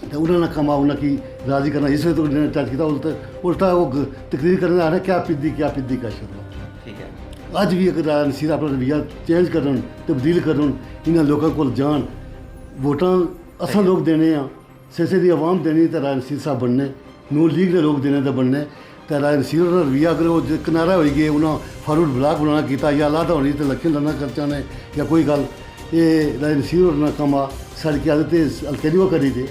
तो उन्होंने कमा उन्हें की राजी करना इस वजह तो उन्होंने टच किया उल्टा वो तकरीर करने आ रहे क्या पिद्दी का शुरू। ठीक है। अज भी अगर राजा नसीर अपना रवैया चेंज करन तब्दील करन इन्होंने लोगों को जान वोटां असां लोग देने सिरसे की आवाम देनी तो राजा नसीर साहब बनने नून लीग ने लोग देने तो बनने तो राजा नसीर का रवैया अगर वो किनारा हो गए उन्हें फारूक ब्लाक बनाना किया या अलादा होनी तो लक्ष्य लड़ना खर्चा ने या कोई गल ये राजा नसीर होना कमा साड़ी की आदत हल्के नहीं वो करी थी।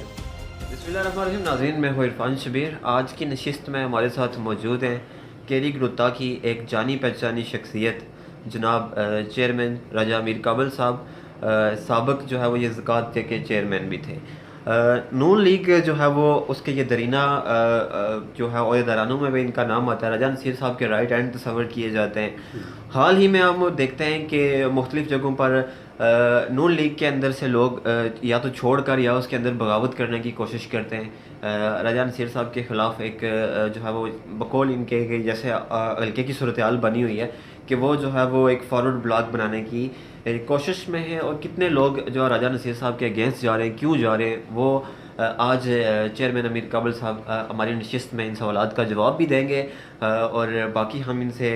बिस्मिल्लाहिर्रहमानिर्रहीम। नाज़रीन, मैं हूँ इरफान शबीर। आज की नशिस्त में हमारे साथ मौजूद हैं केरी ग्रुत्ता की एक जानी पहचानी शख्सियत जनाब चेयरमैन राजा मीर काबिल साहब। साबिक जो है वो ये ज़कात के चेयरमैन भी थे। नून लीग जो है वो उसके ये दरीना जो है ओहदेदारानों में भी इनका नाम आता है। राजा नसीर साहब के राइट हैंड तस्वर किए जाते हैं। हाल ही में हम देखते हैं कि मुख्तलिफ़ जगहों पर नून लीग के अंदर से लोग या तो छोड़ कर या उसके अंदर बगावत करने की कोशिश करते हैं। राजा नसीर साहब के ख़िलाफ़ एक जो है वो बकौल इनके जैसे हल्के की सूरत हाल बनी हुई है कि वो जो है वो एक फॉरवर्ड ब्लॉक बनाने की कोशिश में है। और कितने लोग जो राजा नसीर साहब के अगेंस्ट जा रहे हैं, क्यों जा रहे हैं, वो आज चेयरमैन अमीर काबिल साहब हमारी नशिस्त में इन सवालात का जवाब भी देंगे। और बाकी हम इनसे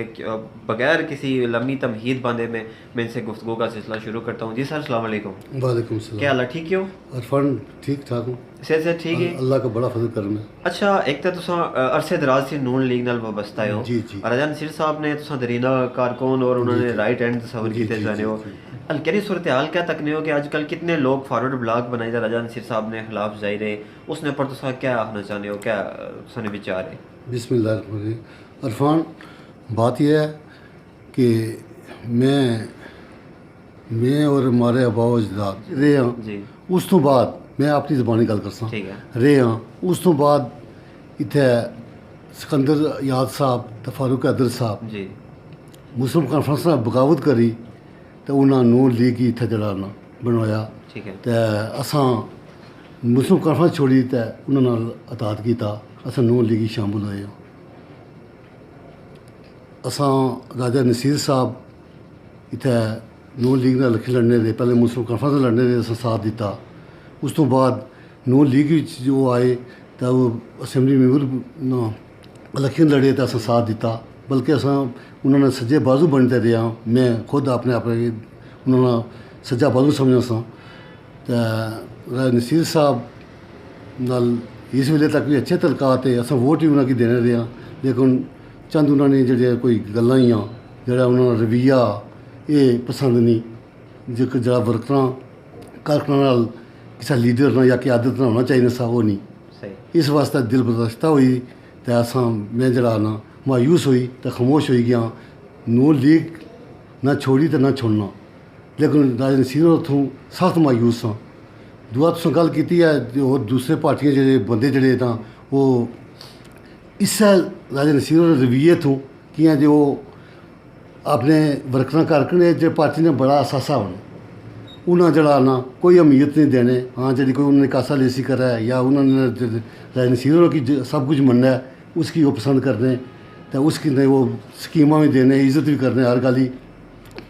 बग़ैर किसी लम्बी तमहीद बांधे में मैं इनसे गुफ्तगू का सिलसिला शुरू करता हूँ। जी सर, अस्सलाम वालेकुम। वालेकुम सलाम। क्या हाल है? ठीक हो? इरफान ठीक ठाक हूँ। से ठीक है, अल्लाह का बड़ा फजल करम है। अच्छा, एक तो तुसां अरसे दराज से नून लीग नाल वाबस्ता हो। जी जी। राजा नसीर साहब ने तुसां दरीना कारकुन और उन्होंने राइट हैंड तस्वर किए जाने हो। हल्के सूरत हाल क्या तकने हो कि आजकल कितने लोग फॉरवर्ड ब्लॉक बनाए जा राजा नसीर साहब ने खिलाफ जाहिर है उसने पर तुसां क्या आखना चाहते हो, क्या तुसाने विचार है? बिस्मिल्लाह इरफान, बात यह है कि मैं और हमारे अबाओ अजदाद रहे हैं जी। उस तो बाद मैं अपनी ज़बानी गल करसा ठीक है। रहे हैं उस तो बाद इत्थे सिकंदर याद साहब तो फारूक अदर साहब जी मुस्लिम कॉन्फ्रेंस ने बगावत करी तो उन्होंने नून लीग ही इत्थे जड़ा ना बनवाया। ठीक है। तो असां मुस्लिम कॉन्फ्रेंस छोड़ी तो उन्होंने अतात किया असां नून लीग ही शामिल होए। असां राजा नसीर साहब इत्थे नून लीग ने लखी लड़ने दे पहले मुस्लिम कॉन्फ्रेंस ने लड़ने दे असां साथ दिता। उस तो बाद नून लीग जो आए तो वो असैम्बली मैंबर इलेक्शन लड़े तो असां साथ दिता। बल्कि असां उन्होंने सज्जे बाजू बनते रहे। मैं खुद अपने उन्होंने सज्जा बाजू समझा सा। तो राजा नसीर साहब नाल इस वेले तक भी अच्छे तलकात है। असां वोट ही उन्होंने देने रहे लेकिन चंद उन्होंने जो कोई गल्लां ही जरा उन्होंने रवैया ये पसंद नहीं जरा वर्करां कारकुनां नाल किसी लीडर ना या क्यादत ना होना चाहिए सा वो नहीं। सही। इस वास्ते दिल बर्दाश्ता हुई तो असां मैं जरा ना मायूस हुई तो खामोश हो गया। नून लीग ना छोड़ी तो ना छोड़ना लेकिन राजा नसीर उतों सख्त मायूस हाँ। दुआ तुसें गल की है और दूसरे पार्टियां जो बंदे जड़े तो वो इस्सै राजा नसीर रवैये तो कियां जो अपने वर्करां कारकन जो पार्टी ने बड़ा असासा होना उन्हें जड़ा ना कोई अहमियत नहीं देने। हाँ जी कोई उन्होंने कासा लेसी करा है या उन्होंने राजा नसीर की सब कुछ मनना है उसकी वो पसंद करने तो उसकी ने वो स्कीमा भी देने इज्जत भी करने हर गल ही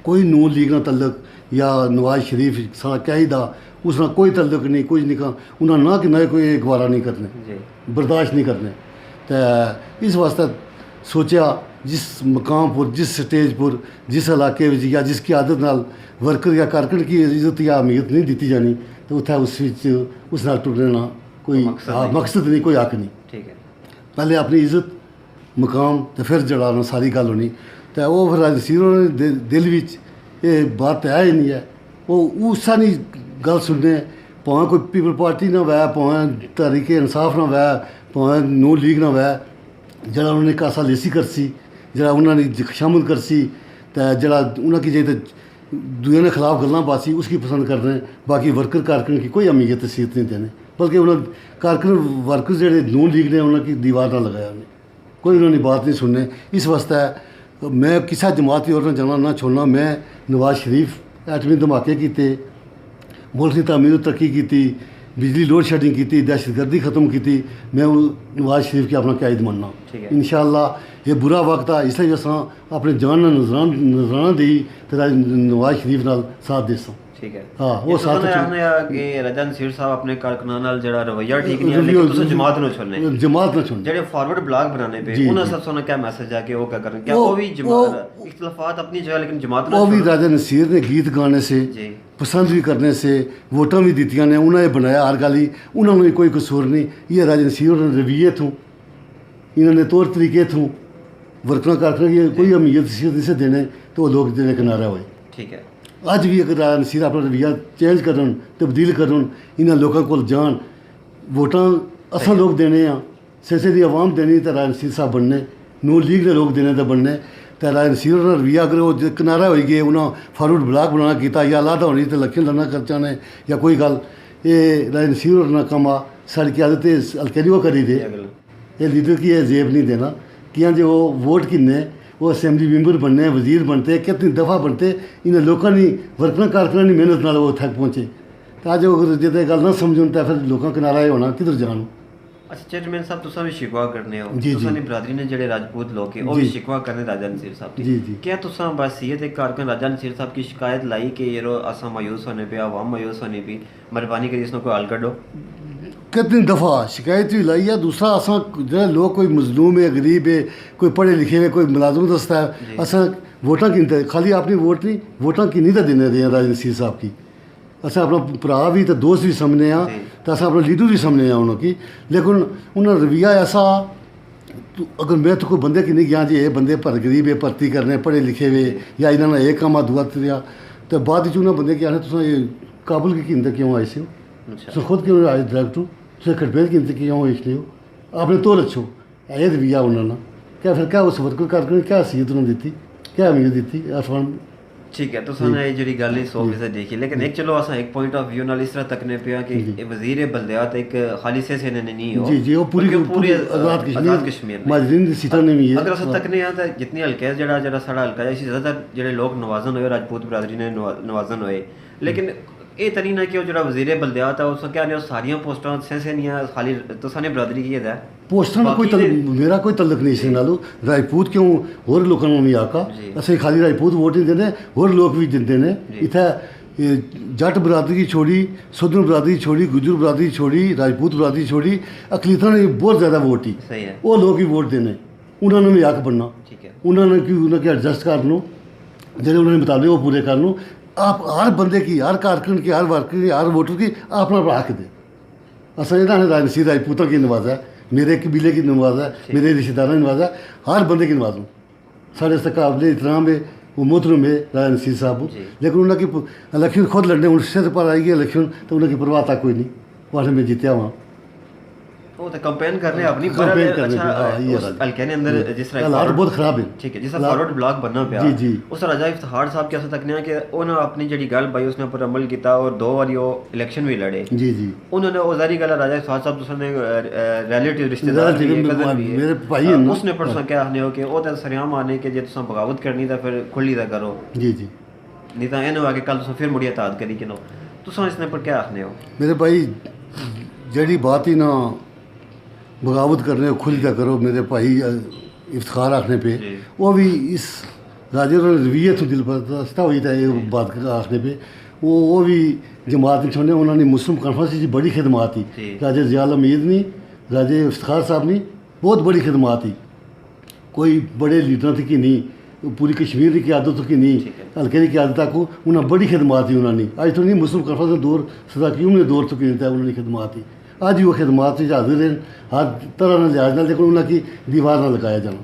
कोई नून लीग ना तल्लक या नवाज शरीफ सारा क्या ही दा उसना कोई तल्लक नहीं कुछ नहीं कहा उन्हें ना कि नए कोई गवारा नहीं करने बर्दाश्त नहीं करने। तो इस वास्ते सोचा जिस मकाम पर जिस स्टेज पर जिस इलाके या जिसकी आदत नाल वर्कर या कारकन की इज्जत या अहमियत नहीं दी जानी तो उत्थे उस नाल टुरने ना कोई मकसद नहीं कोई हक नहीं। ठीक है। पहले अपनी इज्जत मकाम तो फिर जड़ाना सारी गल होनी। तो वो फिर राजा नसीर ने दिल विच ये बात है ही नहीं है वो उसा नहीं गल सुनने भावें कोई पीपल पार्टी ना वै भावें तहरीक इंसाफ ना वै भावें नून लीग ना वै जरा उन्होंने कासा लेसी करसी जरा उन्होंने शामिल करसी तो जरा उन्होंने जे दूए ने खिलाफ गल्लां बासी उसकी पसंद कर रहे हैं। बाकी वर्कर कारकन की कोई अहमियत हैसियत नहीं देने बल्कि उन्होंने कारकन वर्कर जोड़े नून लीग ने उन्होंने दीवार ना लगाया उन्हें कोई उन्होंने बात नहीं सुनने। इस वास्ते मैं किसी जमात की ओर ना जाना ना छोड़ना। मैं नवाज शरीफ एटमी धमाके किए मुल्क की तामीर तरक्की की बिजली लोड शेडिंग की दहशतगर्दी ख़त्म की मैं नवाज शरीफ की अपना कैद मनना इंशाअल्लाह। ये बुरा वक्त है इसलिए अस अपने जान नजराना दी तो नवाज शरीफ नाल साथ दे। ठीक है हाँ, वो वो साथ साथ आने आ कि रजा नसीर साहब अपने कारकुनां नाल जेड़ा रवैया ठीक नहीं है लेकिन तुस जमात नु छोड़ने जमात ना छोड़ने जेड़े फॉरवर्ड ब्लॉग बनाने पे जी, उन्हां जी। सब सोना क्या मैसेज है कि वो क्या करन क्या वो- वो भी जमात इख्तिलाफात अपनी जगह लेकिन जमात ना वो भी छोड़ो। राजा नसीर ने गीत गाने से जी पसंद भी करने से वोटां भी दित्तियां ने उन्हें बनाया हर गल ही उन्होंने कोई कसूर नहीं ये राजा नसीर और रवैये थों इन्होंने तौर तरीके थों वर्कना कारकना की कोई अहमियत नहीं से देने तो वो लोग देने किनारा हुए ठीक है अज भी अगर राजा नसीर अपना रवैया चेंज करन तब्दील करन इन्होंने लोगों को जान वोटां असां लोग देने आ सिरसे दी आवाम देनी तो राजा नसीर साहब बनने नून लीग ने लोग देने तो बनने तो राजा नसीर और रवैया अगर वो किनारा हो गए उन्हें फॉरवर्ड ब्लॉक बनाना किया या लादा होनी तो लक्ष्य लड़ना खर्चा ने या कोई गल ये राजा नसीर और ना कमा साड़ी की आदत हल्के नहीं वो करी दे ये गल ये लीडर की ये जेब नहीं देना कि जो वो वोट किन्ने वो असैम्बली मैंबर बनने वजीर बनते कितनी दफ़ा बनते इन्हें लोगों ने वर्कना कारकना की मेहनत नाल वो थक पहुँचे तो अज अगर जिते गल ना समझन तो फिर लोगों किनारा ये होना किधर जान अच्छा चेयरमैन साहब तुसा भी शिकवा करने हो जी, तुसा जी। ने बरादरी ने जेड़े राजपूत लोग है वो जी। भी शिकवा करने राजा नसीर साहब की जी, जी। क्या तुसा बस ये ते कारकन राजा नसीर साहब की शिकायत लाई कि ये रो असा मायूस होने पे आवाम मायूस होने पे मेहरबानी करिए इसनो कोई हल करो कितनी दफ़ा शिकायत भी लाई है दूसरा असा जो लोग कोई मजलूम है गरीब है कोई पढ़े लिखे हुए कोई मुलाजमत दस्ता है असा वोटां किनते खाली अपनी वोट नहीं वोटां किन्नी तो देने दे राजा नसीर साहब की असा अपना भरा भी तो दोस्त भी समझने आ जी। तो असा अपना लीडर भी समझने आ उन्होंने लेकिन उन्होंने रवैया ऐसा अगर मैं तो कोई बंदे की नहीं गया जी ये बंदे पर गरीब है भर्ती करने पढ़े लिखे हुए या इन्होंने एक कमा दुआ त्रिया तो बाद उन्होंने बंदे क्या है तुम ये काबुल की कीमत क्यों आए से हो अच्छा तुम खुद क्यों आए डायरेक्टर तुम कटपेल कीमत क्यों इसलिए हो आपने तो अच्छो ये रवैया उन्होंने क्या फिर क्या उस वर्कर कारकुन क्या हैसियत उन्होंने दी क्या अहमियत दी आसमान ठीक है तुसा ने ये जेड़ी गल है 100% देखी लेकिन एक चलो असा एक पॉइंट ऑफ व्यू नाल इस तरह तकने पिया कि ये वजीर बल्दियात एक खाली से ने नहीं हो जी जी वो पूरी बल्कि पूरी आज़ाद आज़ाद कश्मीर ने माजरीन की सीटा ने भी है अगर अस तकने आ तो जितनी हल्के जेड़ा जेड़ा साड़ा हल्का है इसी ज्यादातर जेड़े लोग नवाजन होए राजपूत बरादरी ने नवाजन होए लेकिन ये तरी ना कि वो जेड़ा वजीर बल्दियात है उस क्या ने सारियां पोस्टां से नहीं है खाली तो साने बरादरी की है पोस्टर में कोई मेरा कोई तल्लक नहीं इससे नालो राजपूत क्यों होर लोगों में आका जी। असें खाली राजपूत वोट नहीं देने होर लोग भी दिंदे ने इत्थै जट बरादरी छोड़ी सुधन बरादरी छोड़ी गुजर बरादरी छोड़ी राजपूत बरादरी छोड़ी अकलीतां ने बहुत ज़्यादा वोट ही सही है वो लोग ही वोट देने उन्होंने भी हक बनना ठीक है उन्होंने कि उन्हें एडजस्ट कर लो जेह्ड़े उन्होंने मुताबिक वो पूरे कर लो आप हर बंदे की हर कारकुन की हर वर्कर की हर वोटर की अपना अपना हक दे असें राजा नसीर राजपूतों की नवाजा है मेरे कबीले की नवाजा है मेरे रिश्तेदारों की नवाजा है हर बंदे की नवाजूँ साढ़े से काबिल एहतराम है वो मोहतरम है राजा नसीर साहब जी। लेकिन उन्होंने की इलेक्शन खुद लड़ने उनसे पर आई गई इलेक्शन तो उन्होंने की परवाह तक कोई नहीं वहाँ मैं जीत्या वहाँ वो तो कंपेन करने अपनी पर Campaign करने अच्छा पे, हाँ, ये उस बात। हल्के ने अंदर जिस तरह हालात बहुत खराब है ठीक है जिसका फॉरवर्ड ब्लॉक बनना पिया जी, जी। उस राजा इफ्तिखार साहब कैसे तकने कि उन्होंने अपनी जड़ी गल भाई उसने पर अमल किया और 2 बार वो इलेक्शन भी लड़े जी जी उन्होंने वो जारी गल राजा इफ्तिखार साहब दूसरे रिलेटिव रिश्तेदार भी है, cousin भी है। मेरे भाई हैं ना। उसने परसों क्या आखने हो कि वो तो सरेआम आने के जे तुम बगावत करनी तो फिर खुली दा करो जी जी नहीं तो एन आके कल तुम फिर मुड़िया ताद करी कि नो तुम इसने पर क्या आखने हो मेरे भाई जड़ी बात ही ना बगावत करने खुल क्या करो मेरे भाई इफ्तार आखने पे जी। वो भी इस राजे रवैये तो दिल पर दस्ता हुई था ये बात आखने पे वो भी जमात नहीं छोड़ने उन्होंने मुस्लिम कॉन्फ्रेंस की बड़ी खिदमात जी। थी राजे जियाल हमीद नहीं राजे इफ्तार साहब ने बहुत बड़ी खिदमात थी कोई बड़े लीडर थी कि नहीं पूरी कश्मीर की क्यादत की नहीं ठीक है। हल्के की क्यादत को उन्हें बड़ी खिदमात थी उन्होंने अज तो नहीं मुस्लिम कॉन्फ्रेंस का दौर सदा की उन्हें दौर तो की उन्होंने खिदमात थी अज भी वो खिदमात हाजिर हैं हर तरह ना लिहाज ना लेकिन उन्होंने दीवार ना लगाया जाना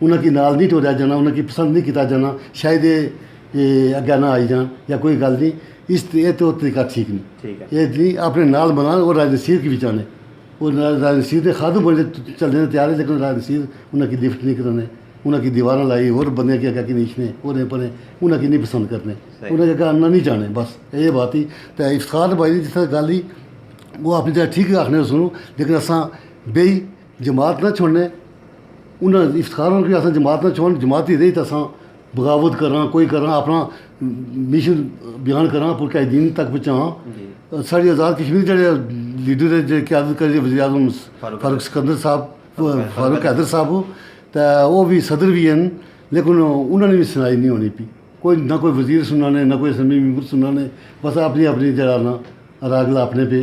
उन्होंने नाल नहीं टोरिया जाना उन्होंने पसंद नहीं किया जाना शायद ये अग्गे ना आई जान या कोई गल नहीं इस ये तो तरीका ठीक नहीं ठीक है ये नहीं अपने नाल बना और राजनसीर की भी चाहने और राजनसीर ने खादू बने चलने तैयार है लेकिन राजनसीर उन्होंने लिफ्ट नहीं कराने उन्होंने दीवार लाई और बंदे के अगर नीचने और पने उन्होंने नहीं पसंद करने उन्होंने अगर आना नहीं जाने बस ये बात ही तो इफ्तार भाई जिस गल ही वो अपनी जगह ठीक आखने सुनो लेकिन असा बेई जमात ना छोड़ने उन्हें इफ्तार की अस जमात ना छोड़ जमात ही रही तो असा बगावत करा कोई करा अपना मिशन बयान करा पूरे दिन तक पहुँचा साढ़ी आज़ाद कश्मीर जड़े लीडर जो क्यादत करे वज़ीर आज़म फारूक सिकंदर साहब फारूक हैदर साहब तो वो भी सदर भी हैं लेकिन उन्होंने भी सुनाई नहीं होनी पी कोई ना कोई वजीर सुनना ने ना कोई असम्बली मैंबर सुनना ने बस अपनी अपनी जरा ना रागला अपने पे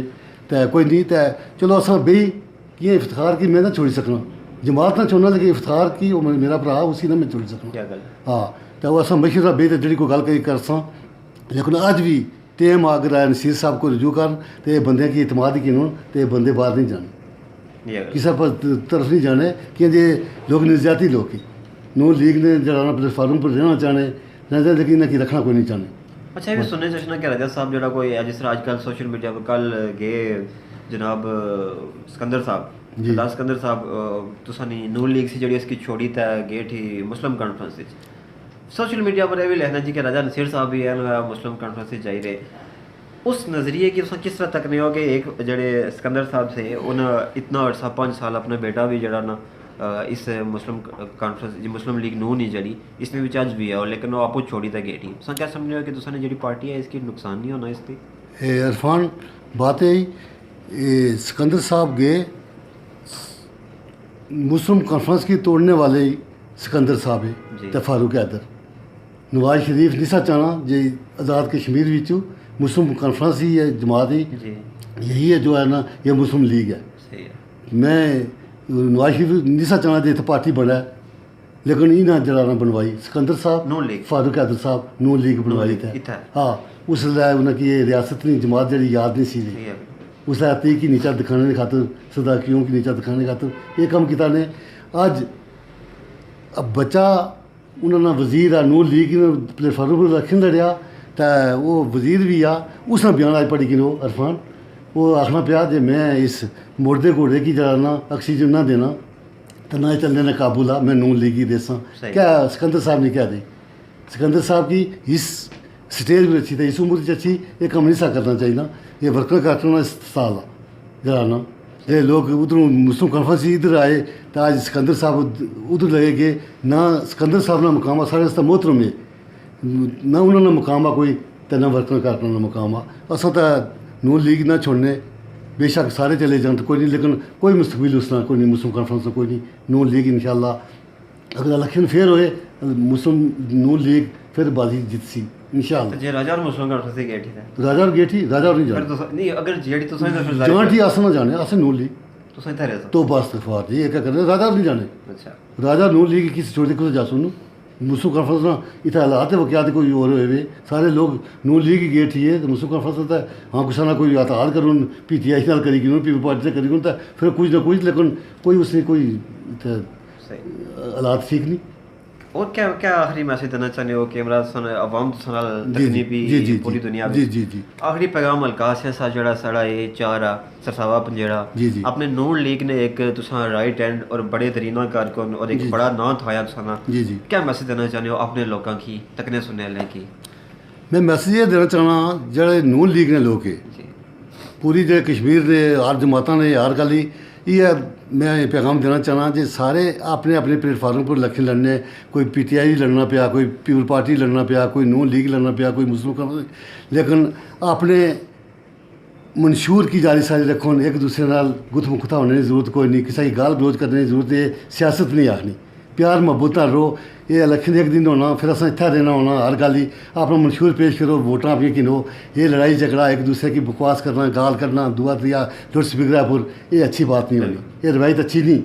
ते कोई नहीं ते चलो असा बेही कि इफ्तार की मैं ना छोड़ी सकना जमात ना छोड़ना लेकिन इफ्तार की वो मेरा भरा उसी ना मैं छोड़ी सकना क्या गल हाँ तो असा मशवरा बे जी कोई गल करसा लेकिन अज भी टाइम अगर आए नसीर साहब को रजू कर तो बंदे की इतमाद की तो ये बंदे बाहर नहीं जाने ये गल किसी पर तरफ नहीं जाने कि ये लोग निजाती लोग ही नून लीग ने जरा प्लेटफार्म पर रहना चाहने नजर लेकिन इन्हें रखना कोई नहीं चाहने अच्छा ये सुनने चशना कि रजत साहब जो कोई जिस तरह अजकल सोशल मीडिया पर कल गए जनाब सिकंदर साहब जी। सरदार सिकंदर साहब तुसानी नून लीग से जी इसकी छोड़ी था गे थी मुस्लिम कॉन्फ्रेंस सोशल मीडिया पर यह भी लिखना जी कि राजा नसीर साहब भी है मुस्लिम कॉन्फ्रेंस जाई रहे उस नज़रिए की तुम किस तरह तक नहीं हो कि एक जड़े सिकंदर साहब से उन्हें इतना अरसा 5 साल अपना बेटा भी जड़ा ना इस मुस्लिम कॉन्फ्रेंस मुस्लिम लीग नून ही जड़ी इसमें भी चार्ज भी है और लेकिन वो आपको छोड़ी था गेट ही तुम क्या समझ हो कि तुसाने जी पार्टी है इसकी नुकसान नहीं होना इसकी इरफान बात है सिकंदर साहब गए मुस्लिम कॉन्फ्रेंस की तोड़ने वाले ही सिकंदर साहब जी। है तो फारूक हैदर नवाज शरीफ निसा चाहना जे आज़ाद कश्मीर विचू मुस्लिम कॉन्फ्रेंस ही है जमात ही जी यही है जो है ना ये मुस्लिम लीग है सही है मैं नवाज शरीफ निसा चाहना जे इत्थे पार्टी बना है लेकिन इन्हें जरा ना बनवाई सिकंदर साहब नून लीग फारूक हैदर साहब नून लीग बनवाई लीग, थे इत्थै। हाँ उसलै उन्हें ये रियासत नहीं जमात जी याद नहीं सी रही सही है उसलै आती की नीचा दिखाने की खातर सदाकियों की नीचा दिखाने की खातर ये काम किया ने अज अब बच्चा उन्होंने वजीर आ नून लीग ने प्लेटफार्म पर इलेक्शन लड़िया तो वो वजीर भी आ उसने बयान आज पढ़ी कि इरफान वो आखना पाया जे मैं इस मुर्दे घोड़े की जरा ना ऑक्सीजन ना देना तो ना चलने ने काबुल आ मैं नून लीग ही देसा सही। क्या सिकंदर साहब ने क्या दी सिकंदर साहब की इस स्टेज पर अच्छी थी इस उम्र से अच्छी ये कम नहीं सा करना चाहिए ये वर्कर करना इस साल आ जरा ना ये लोग उधरों मुस्लिम कॉन्फ्रेंस इधर आए तो आज सिकंदर साहब उधर लगे कि ना सिकंदर साहब ना मुकाम आ साढ़े रस्ता मोहतरम है ना उन्होंने मुकाम आ कोई तो ना वर्कर करना मुकाम आ असा तो नून लीग ना छोड़ने बेशक सारे चले जान तो कोई नहीं लेकिन कोई मुस्तकबिल उसना कोई नहीं मुस्लिम कॉन्फ्रेंस कोई नहीं नून लीग इंशाल्लाह अगर इलेक्शन फेर होए मुस्लिम नून लीग फिर बाजी जीतसी इंशाल्लाह तो जे राजा और मुस्लिम कॉन्फ्रेंस से गेट ही था राजा और गेठी राजा और नहीं फिर जाने तो नहीं अगर जेडी तो सही तो फिर जान ठीक आसन ना जाने आसन नून लीग तो सही था रेसा तो बस इस्तफार जी ये क्या करने राजा और नहीं जाने अच्छा राजा नून लीग की छोड़ दे कुछ जा सुनो मुस्लिम कॉन्फ्रेंस ना इतना हालात है वो क्या कोई और हुए सारे लोग नून लीग ही गेट ही है तो मुस्लिम कॉन्फ्रेंस होता है हाँ कुछ ना कोई आता हाल करूँ PTI नाल करी पीपल पार्टी से करी तो फिर कुछ ना कुछ लेकिन कोई उसने कोई सही हालात ठीक नहीं और क्या क्या आखिरी मैसेज देना चाहते हो कि इमरान सन अवाम तो सनाल जी तकनी भी जी जी पूरी दुनिया में जी जी जी आखिरी पैगाम अलकास है सा जड़ा साड़ा ये चार आ सरसावा पंजेड़ा जी, जी। अपने नून लीग ने एक तुसा राइट हैंड और बड़े तरीना कारकुन और एक बड़ा नाम थाया तुसाना जी जी क्या मैसेज देना चाहते हो अपने लोगों की तकने सुनने वाले की मैं मैसेज ये देना चाहना जेह्ड़े नून लीग ने लोग है जी पूरी जो कश्मीर ने हर जमाता ने हर गल ही ये मैं ये पैगाम देना चाहना जे सारे अपने अपने प्लेटफार्म पर इलेक्शन लड़ने कोई PTI लड़ना पिया कोई पीपल पार्टी लड़ना पिया कोई नून लीग लड़ना पिया कोई मुस्लिम कॉन्फ्रेंस लेकिन अपने मंशूर की जारी सारी रखो एक दूसरे नाल गुथ मुख्ता होने की जरूरत कोई नहीं किसी की गाल गलोच करने की जरूरत है सियासत नहीं आखनी प्यार मुहब्बत नाल रहो ये इलेक्शन एक दिन होना फिर असें इत्थै रहना होना हर गल ही अपना मंशूर पेश करो वोटां अपनी गिनो ये लड़ाई झगड़ा एक दूसरे की बकवास करना गाल करना दुआ त्रिया लुट स्पीकरापुर ये अच्छी बात नहीं होनी ये रवायत अच्छी नहीं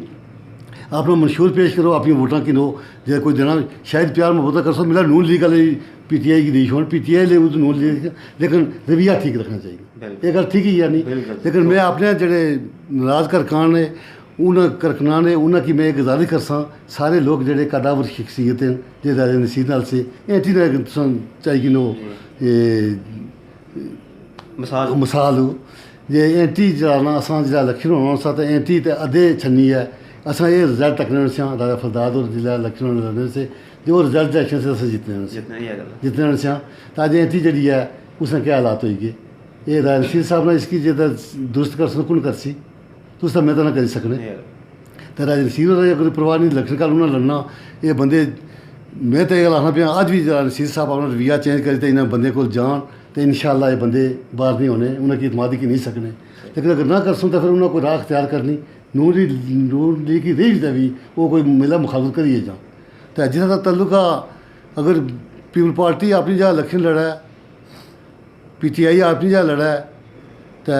अपना मंशूर पेश करो अपनी वोटां गिनो जे कोई देना शायद प्यार मुहब्बत कर सो मिला नून लीग वाले PTI की दी छोड़ PTI ले उस नून लीग लेकिन रवैया ठीक रखना चाहिए ये गल ठीक ही है नहीं बिल्कुल। लेकिन मैं अपने जेह्ड़े नाराज करकान ने उन करकना ने उन्हें की मैं गुजारिश करसा सारे लोग जेह्ड़े कदावर शख्सियत हैं जे राजा नसीर नाल से एंटी चाहिए नो ये मिसाल मिसाल हो जे एंटी जरा असां जेह्ड़ा इलेक्शन होना सा तो एंटी ते अद्धे छन्नी है असां ये रिजल्ट तकने से राजा फरदाद और जिला इलेक्शन लड़ने से जो रिजल्ट इलेक्शन से असें जितने से जितने ही है गल जितने से तो अज एंटी जी है उसने क्या हालात हो गए ये राजा नसीर साहब ने इसकी जे दुरुस्त कर सको कुन करसी तुस तो मैं तो ना करी सकने नहीं है गल। तो राजा नसीर होर अगर परवाह नहीं इलेक्शन कल उन्हें लड़ना ये बंदे मैं तो ये आखना पाया अज भी राजा नसीर साहब अपना रवैया चेंज करी तो इन्हें बंदे को जान तो इंशाल्लाह ये बंदे बाहर नहीं होने उन्हें की इतमादी की नहीं सकने लेकिन अगर ना कर सूँ तो फिर उन्हें कोई राह अख्तियार करनी नून लीग की रेज भी वो कोई मिला मुखालत करिए जान तो जिस का तल्लुक अगर पीपल पार्टी अपनी जगह इलेक्शन लड़ा है, PTI अपनी जगह लड़ा है, तो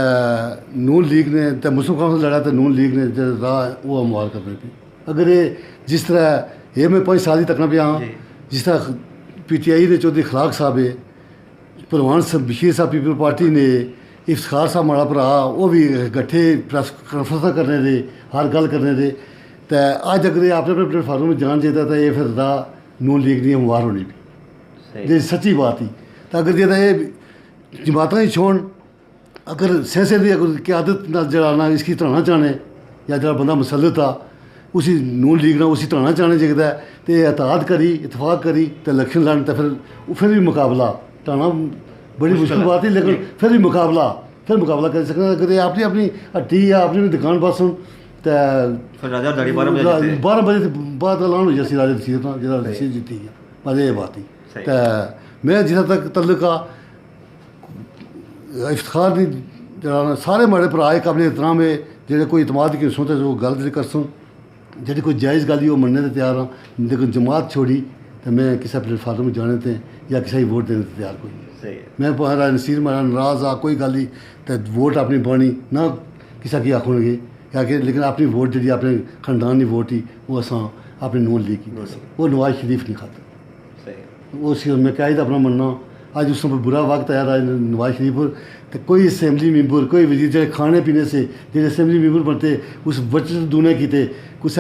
नून लीग ने तो मुस्लिम काउंसिल लड़ा, तो नून लीग ने जो राह वो हमवार करने पी। अगर ये जिस तरह ये मैं 5 साल ही तकना पे हाँ, जिस तरह PTI ने चौधरी खलाक साहब है, परवान बशीर साहब पीपल पार्टी ने, इफ्तार साहब माड़ा भरा वो भी गट्ठे प्रेस कॉन्फ्रेंस करने दे, हर गल करने दे, तो अज अगर ये अपने अपने प्लेटफार्म में जान चाहिए तो ये फिर राह नून लीग नहीं हमवार होनी पी। सही। ये सच्ची बात ही। तो अगर ये जमातें ही छोड़, अगर सियासत की अगर क्यादत ना जरा ना इसकी तड़ाना चाहने, या जरा बंदा मुसलत था उसी नून लीग ना उसी तड़ाना चाहने जगदा है, तो एहतियात करी, इतफाक करी, तो इलेक्शन लड़न, तो फिर भी मुकाबला टाना बड़ी मुश्किल बात है, लेकिन फिर भी मुकाबला कर सकना। अगर ये अपनी अपनी हट्टी या अपनी अपनी दुकान पास तो फिर राजा दाड़ी 12 बजे जीते। 12 बजे तो बाद ऐलान हो जासी राजा सीट ना जो सीट जीती है, बस ये बात ही। सही। तो मैं जितना तक तल्लुका इफ्तार नहीं जरा सारे माड़े भरा एक अपने एहतराम है, जेह्ड़े कोई इतमाद की सुनते जो गल जी करसन, जेह्ड़ी कोई जायज़ गल ही वो मनने ते तैयार हाँ, लेकिन जमात छोड़ी तो मैं किसी प्लेटफार्म में जाने ते या किसी वोट देने ते तैयार कोई नहीं। सही है। मैं भाई नसीर मारा नाराज़ आ कोई गल ही, तो वोट अपनी पानी ना किसी की आखोगे या कि, लेकिन अपनी वोट जी अपने खानदान की वोट ही वो असा अपनी नून लीग की, वो नवाज शरीफ नहीं खाता। सही है। वो मैं क्या अपना मनना, अज उस पर बुरा वक्त आया राज नवाज शरीफ पर, तो कोई असैम्बली मैंबर कोई वजीर जो खाने पीने से जो असैम्बली मैंबर बनते उस बचत दूने किते, कुछ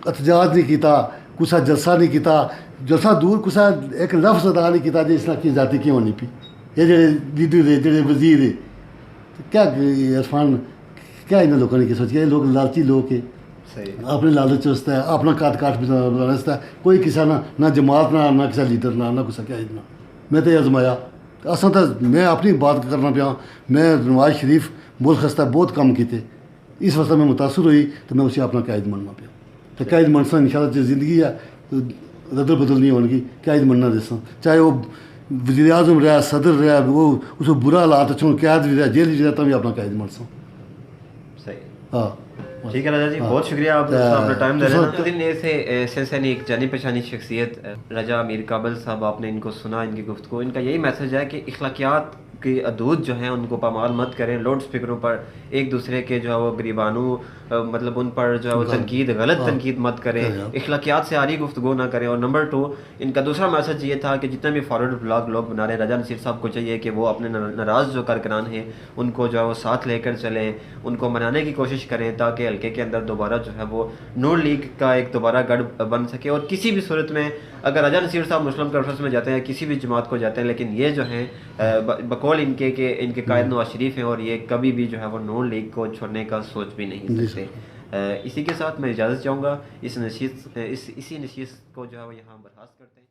एहतजाज नहीं किया, कुछ जलसा नहीं किया, जलसा दूर कुछ एक लफ्ज़ अदा नहीं किया जी इसना की जाति क्यों नहीं पी। ये जो लीडर है जो वजीर है, तो क्या इरफान क्या इन्होंने लोगों ने क्या सोचा, ये लोग लालची लोग है, सही। अपने लालच वास्ते अपना काट बनाने वास्ते कोई किसी ना जमात ना किसी लीडर ना कुछ क्या इतना। मैं तो आजमाया असा तो मैं अपनी बात करना पाया, मैं नवाज शरीफ मुल्क वास्ते बहुत कम किए, इस वास्ते मैं मुतासर हुई तो मैं उसे अपना कैद मनना पाया। तो कैद मनसा इंशाल्लाह जो जिंदगी है रदल बदल नहीं होगी, कैद मनना देसा, चाहे वो वज़ीर आज़म रहा, सदर रहा, वो उसको बुरा हालात चुन कैद भी रहा, जेल भी रहा, तब भी अपना कैद मनसा। सही। हाँ ठीक है राजा जी, बहुत शुक्रिया आप अपना टाइम दे रहे हैं। दिन ऐसे सिलसिले एक जानी पहचानी शख्सियत रजा मीर काबिल साहब, आपने इनको सुना, इनकी गुफ्तगू, इनका यही मैसेज है कि इखलाकियात की अदूद जो हैं उनको पामाल मत करें, लाउड स्पीकरों पर एक दूसरे के जो है वो गरीबानू मतलब उन पर जो है वो तनकीद, गलत तनकीद मत करें, इखलाकियात से आरी गुफ्तगू ना करें। और नंबर 2 इनका दूसरा मैसेज ये था कि जितने भी फॉरवर्ड ब्लॉग लोग बना रहे हैं, रजा नसीर साहब को चाहिए कि वो अपने नाराज़ जो कारकुनान हैं उनको जो है वो साथ लेकर चलें, उनको मनाने की कोशिश करें, ताकि हल्के के अंदर दोबारा जो है वो नून लीग का एक दोबारा गढ़ बन सके। और किसी भी सूरत में अगर रजा नसीर साहब मुस्लिम कॉन्फ्रेंस में जाते हैं, किसी भी जमात को जाते हैं, लेकिन ये जो हैं बकौल इनके के इनके कायद नवाज शरीफ हैं और ये कभी भी जो है वो नून लीग को छोड़ने का सोच भी नहीं सकते। इसी के साथ मैं इजाज़त चाहूँगा, इसी नशीस को जो है वो यहाँ बर्खास्त करते हैं।